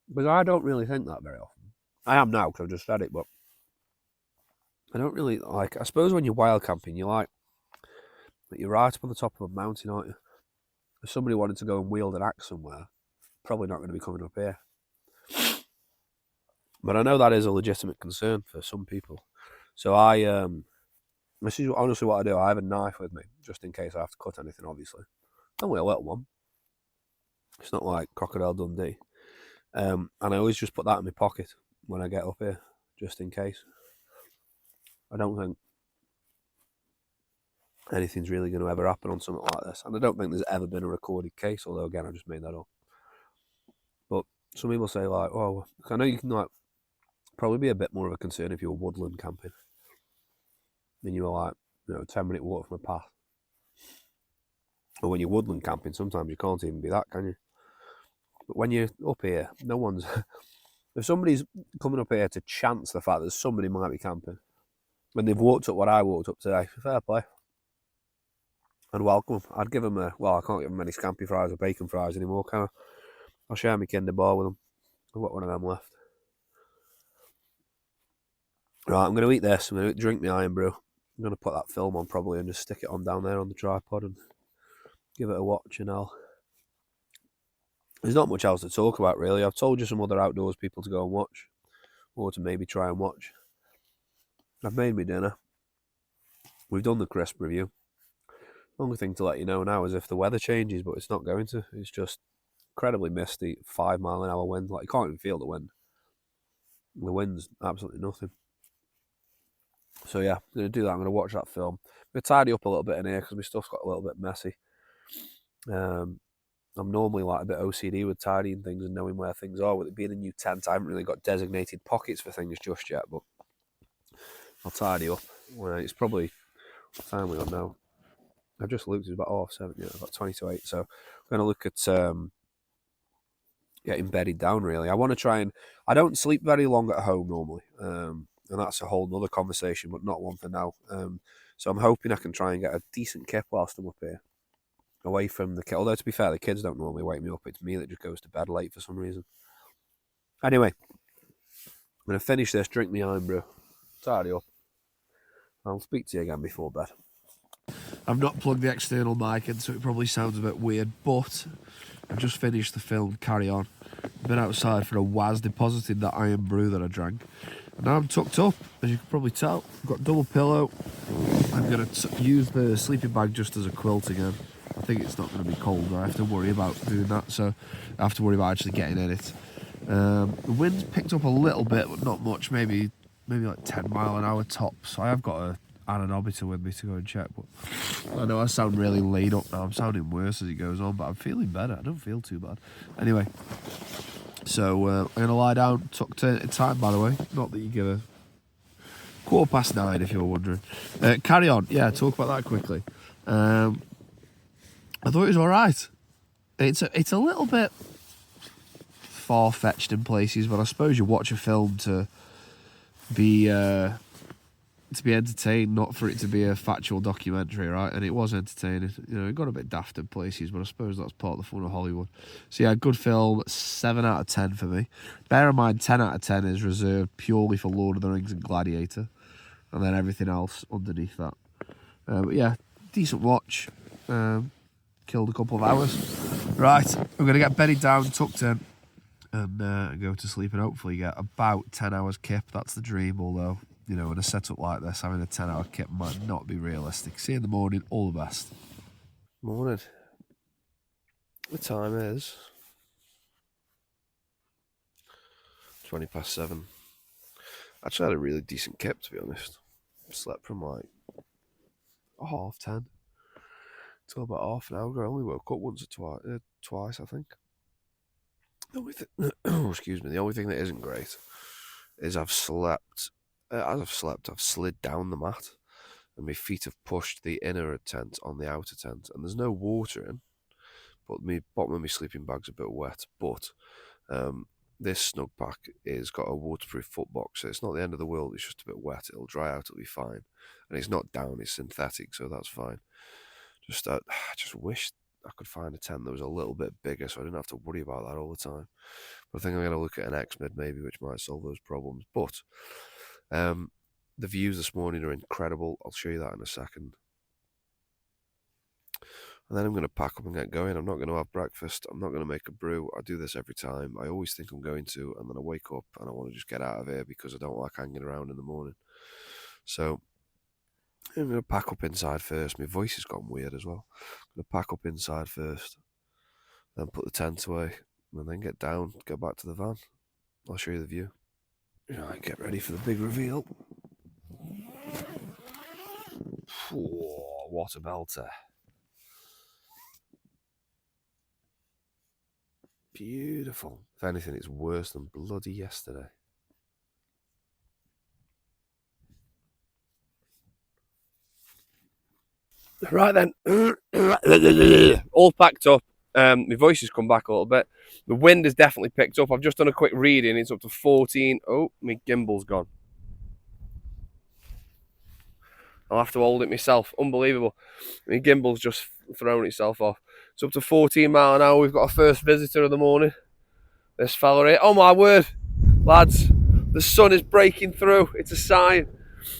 Because I don't really think that very often. I am now because I've just said it, but I don't really like. I suppose when you're wild camping, you're right up on the top of a mountain, aren't you? If somebody wanted to go and wield an axe somewhere, probably not going to be coming up here. But I know that is a legitimate concern for some people. So this is honestly what I do. I have a knife with me, just in case I have to cut anything, obviously. Only a little one. It's not like Crocodile Dundee. And I always just put that in my pocket when I get up here, just in case. I don't think anything's really going to ever happen on something like this. And I don't think there's ever been a recorded case, although, again, I just made that up. But some people say, like, oh, I know you can, like, probably be a bit more of a concern if you were woodland camping. Then you were, like, 10-minute walk from a path. Or when you're woodland camping, sometimes you can't even be that, can you? But when you're up here, no one's... if somebody's coming up here to chance the fact that somebody might be camping, when they've walked up what I walked up today, fair play. And welcome. I'd give them I can't give them any scampi fries or bacon fries anymore, can I? I'll share my Kinder bar with them. I've got one of them left. Right, I'm going to eat this. I'm going to drink my iron brew. I'm going to put that film on probably and just stick it on down there on the tripod and give it a watch, and there's not much else to talk about, really. I've told you some other outdoors people to go and watch, or to maybe try and watch. I've made me dinner. We've done the crisp review. The only thing to let you know now is if the weather changes, but it's not going to. It's just incredibly misty, 5 mile an hour wind. Like, you can't even feel the wind. The wind's absolutely nothing. So yeah, I'm going to do that. I'm going to watch that film. I'm going to tidy up a little bit in here because my stuff's got a little bit messy. I'm normally like a bit OCD with tidying things and knowing where things are. With it being a new tent, I haven't really got designated pockets for things just yet, but I'll tidy up. Well, it's probably, what time we on now? I've just looked, it's about 7:30, yeah, about 20 to 8. So I'm going to look at getting bedded down, really. I want to try and... I don't sleep very long at home normally, and that's a whole nother conversation, but not one for now. So I'm hoping I can try and get a decent kip whilst I'm up here, away from the kids. Although, to be fair, the kids don't normally wake me up. It's me that just goes to bed late for some reason. Anyway, I'm going to finish this, drink my iron brew, tidy up. I'll speak to you again before bed. I've not plugged the external mic in, so it probably sounds a bit weird, but I've just finished the film Carry On. I've been outside for a whiz, deposited that iron brew that I drank. And now I'm tucked up, as you can probably tell. I've got double pillow. I'm going to use the sleeping bag just as a quilt again. I think it's not going to be cold, I have to worry about doing that, so I have to worry about actually getting in it. The wind's picked up a little bit, but not much, maybe like 10 mile an hour tops. So I have got a anemometer with me to go and check, but I know I sound really laid up now. I'm sounding worse as it goes on, but I'm feeling better. I don't feel too bad. Anyway, so I'm going to lie down, tucked in time, by the way. Not that you give a 9:15, if you were wondering. Carry On. Yeah, talk about that quickly. I thought it was all right. It's a little bit far-fetched in places, but I suppose you watch a film to be entertained, not for it to be a factual documentary, right? And it was entertaining. It got a bit daft in places, but I suppose that's part of the fun of Hollywood. So yeah, good film, 7 out of 10 for me. Bear in mind, 10 out of 10 is reserved purely for Lord of the Rings and Gladiator, and then everything else underneath that. But yeah, decent watch. Killed a couple of hours. Right, I'm going to get bedded down, tucked in. and go to sleep and hopefully get about 10 hours kip. That's the dream, although, you know, in a setup like this, having a 10-hour kip might not be realistic. See you in the morning. All the best. Morning. The time is 7:20. Actually had a really decent kip, to be honest. Slept from like 10:30 till about half an hour ago. I only woke up once or twice, I think. The only excuse me. The only thing that isn't great is I've slept. As I've slept, I've slid down the mat, and my feet have pushed the inner tent on the outer tent, and there's no water in, but my bottom of my sleeping bag's a bit wet. But this snug pack is got a waterproof foot box, so it's not the end of the world. It's just a bit wet. It'll dry out. It'll be fine, and it's not down. It's synthetic, so that's fine. I just wish I could find a tent that was a little bit bigger, so I didn't have to worry about that all the time. But I think I'm going to look at an X-Mid maybe, which might solve those problems. But the views this morning are incredible. I'll show you that in a second. And then I'm going to pack up and get going. I'm not going to have breakfast. I'm not going to make a brew. I do this every time. I always think I'm going to, and then I wake up and I want to just get out of here because I don't like hanging around in the morning. So I'm going to pack up inside first. My voice has gone weird as well. I'm going to pack up inside first, then put the tent away, and then get down, go back to the van. I'll show you the view. Right, get ready for the big reveal. Whoa, what a belter. Beautiful. If anything, it's worse than bloody yesterday. Right then, all packed up. My voice has come back a little bit. The wind has definitely picked up. I've just done a quick reading. It's up to 14. Oh, my gimbal's gone. I'll have to hold it myself. Unbelievable. My gimbal's just thrown itself off. It's up to 14 mile an hour. We've got our first visitor of the morning. This fella here. Oh my word, lads! The sun is breaking through. It's a sign.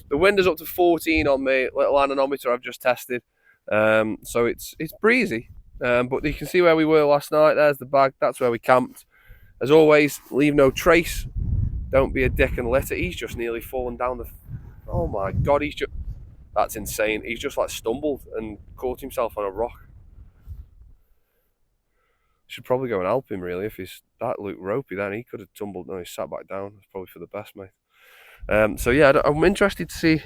The wind is up to 14 on my little anemometer I've just tested. So it's breezy. But you can see where we were last night. There's the bag. That's where we camped. As always, leave no trace. Don't be a dick and litter. He's just nearly fallen down the... Oh my God, he's just... That's insane. He's just like stumbled and caught himself on a rock. Should probably go and help him really. If he's that looked ropey, then he could have tumbled. No, he sat back down. It's probably for the best, mate. So yeah, I'm interested to see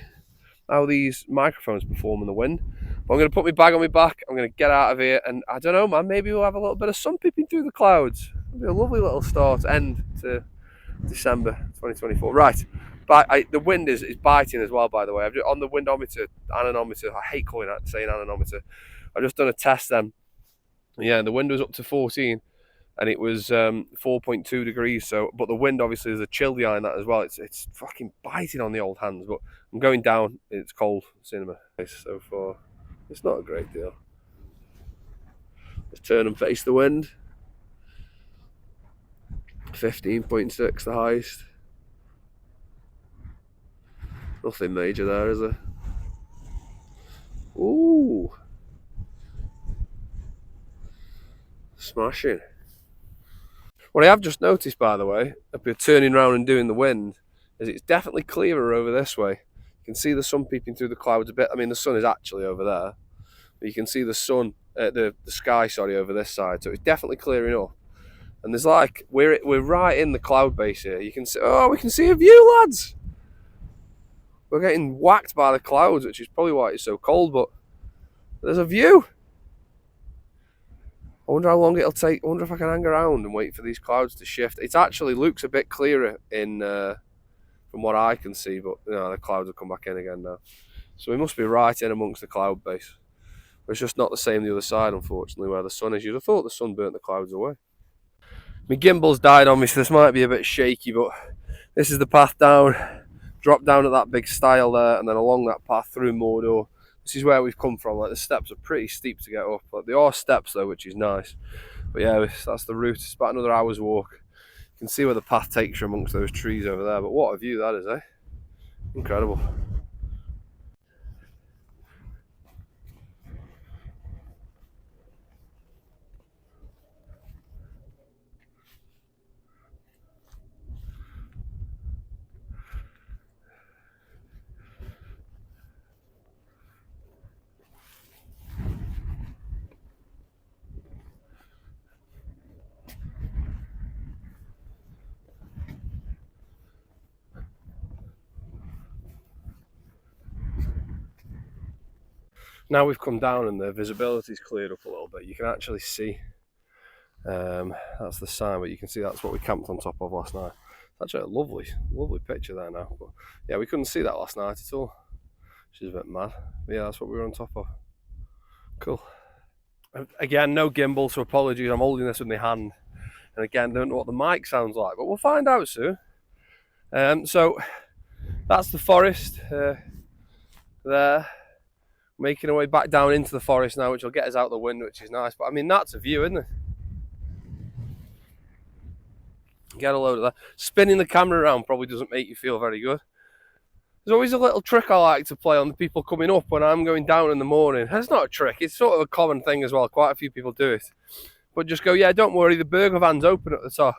how these microphones perform in the wind. But I'm going to put my bag on my back. I'm going to get out of here, and I don't know, man. Maybe we'll have a little bit of sun peeping through the clouds. It'll be a lovely little end to December 2024. Right, but the wind is biting as well. By the way, I've just, on the windometer, anemometer. I hate saying anemometer. I've just done a test then. Yeah, the wind was up to 14, and it was 4.2 degrees. So, but the wind obviously is a chill behind that as well. It's fucking biting on the old hands. But I'm going down. It's cold. Cinema so far. It's not a great deal. Let's turn and face the wind. 15.6 the highest. Nothing major there, is there? Ooh. Smashing. What I have just noticed, by the way, if you're turning around and doing the wind, is it's definitely clearer over this way. You can see the sun peeping through the clouds a bit. I mean, the sun is actually over there, but you can see the sun, the sky, sorry, over this side. So it's definitely clearing up. And there's like we're right in the cloud base here. You can see, oh, we can see a view, lads. We're getting whacked by the clouds, which is probably why it's so cold. But there's a view. I wonder how long it'll take. I wonder if I can hang around and wait for these clouds to shift. It actually looks a bit clearer in from what I can see, but you know, the clouds will come back in again now. So we must be right in amongst the cloud base. But it's just not the same the other side, unfortunately, where the sun is. You'd have thought the sun burnt the clouds away. My gimbal's died on me, so this might be a bit shaky, but this is the path down. Drop down at that big stile there, and then along that path through Mordor. This is where we've come from. Like, the steps are pretty steep to get up, but they are steps though, which is nice. But yeah, that's the route. It's about another hour's walk. You can see where the path takes you amongst those trees over there. But what a view that is, eh? Incredible. Now we've come down and the visibility's cleared up a little bit. You can actually see, that's the sign, but you can see that's what we camped on top of last night. It's actually a lovely picture there now. But yeah, we couldn't see that last night at all, which is a bit mad. But yeah, that's what we were on top of. Cool. Again, no gimbal, so apologies. I'm holding this with my hand. And again, don't know what the mic sounds like, but we'll find out soon. So that's the forest there. Making our way back down into the forest now, which will get us out the wind, which is nice. But I mean, that's a view, isn't it? Get a load of that. Spinning the camera around probably doesn't make you feel very good. There's always a little trick I like to play on the people coming up when I'm going down in the morning. It's not a trick, it's sort of a common thing as well. Quite a few people do it. But just go, yeah, don't worry, the burger van's open at the top.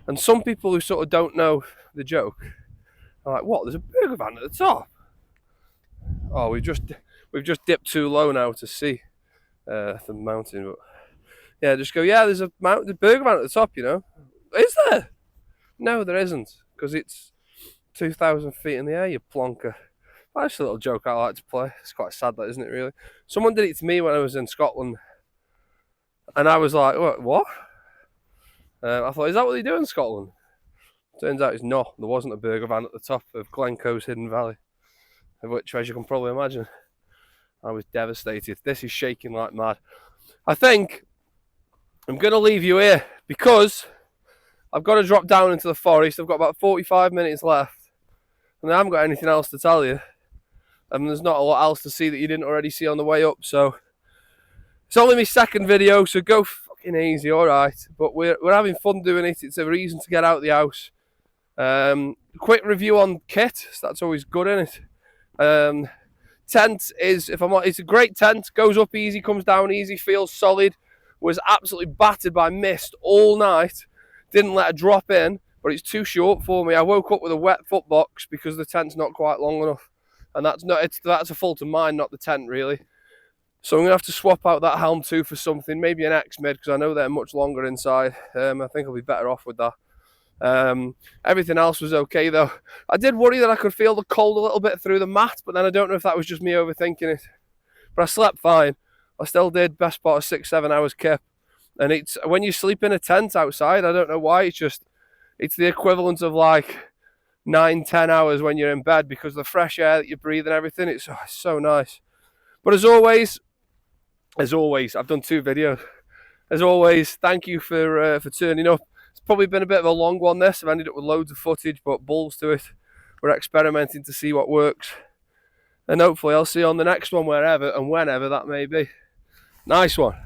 And some people who sort of don't know the joke are like, what, there's a burger van at the top? Oh, we've just dipped too low now to see the mountain. But yeah, just go, yeah, there's a burger van at the top, you know. Is there? No, there isn't, because it's 2,000 feet in the air, you plonker. That's a little joke I like to play. It's quite sad, that, isn't it, really? Someone did it to me when I was in Scotland, and I was like, what? I thought, is that what they do in Scotland? Turns out it's not. There wasn't a burger van at the top of Glencoe's Hidden Valley, which, as you can probably imagine, I was devastated. This is shaking like mad. I think I'm going to leave you here because I've got to drop down into the forest. I've got about 45 minutes left, and I haven't got anything else to tell you. And there's not a lot else to see that you didn't already see on the way up. So it's only my second video, so go fucking easy, all right. But we're having fun doing it. It's a reason to get out of the house. Quick review on kit. So that's always good, isn't it? Tent is, it's a great tent. Goes up easy, comes down easy, feels solid. Was absolutely battered by mist all night. Didn't let a drop in, but it's too short for me. I woke up with a wet foot box because the tent's not quite long enough, and that's a fault of mine, not the tent really. So I'm gonna have to swap out that Helm 2 for something, maybe an X mid, because I know they're much longer inside. I think I'll be better off with that. Everything else was okay though. I did worry that I could feel the cold a little bit through the mat, but then I don't know if that was just me overthinking it. But I slept fine. I still did best part of 6-7 hours kip. And it's when you sleep in a tent outside, I don't know why, it's the equivalent of like 9-10 hours when you're in bed, because the fresh air that you breathe and everything, it's so nice. But as always, I've done 2 videos. As always, thank you for turning up. It's probably been a bit of a long one, this. I've ended up with loads of footage, but balls to it. We're experimenting to see what works. And hopefully I'll see you on the next one, wherever and whenever that may be. Nice one.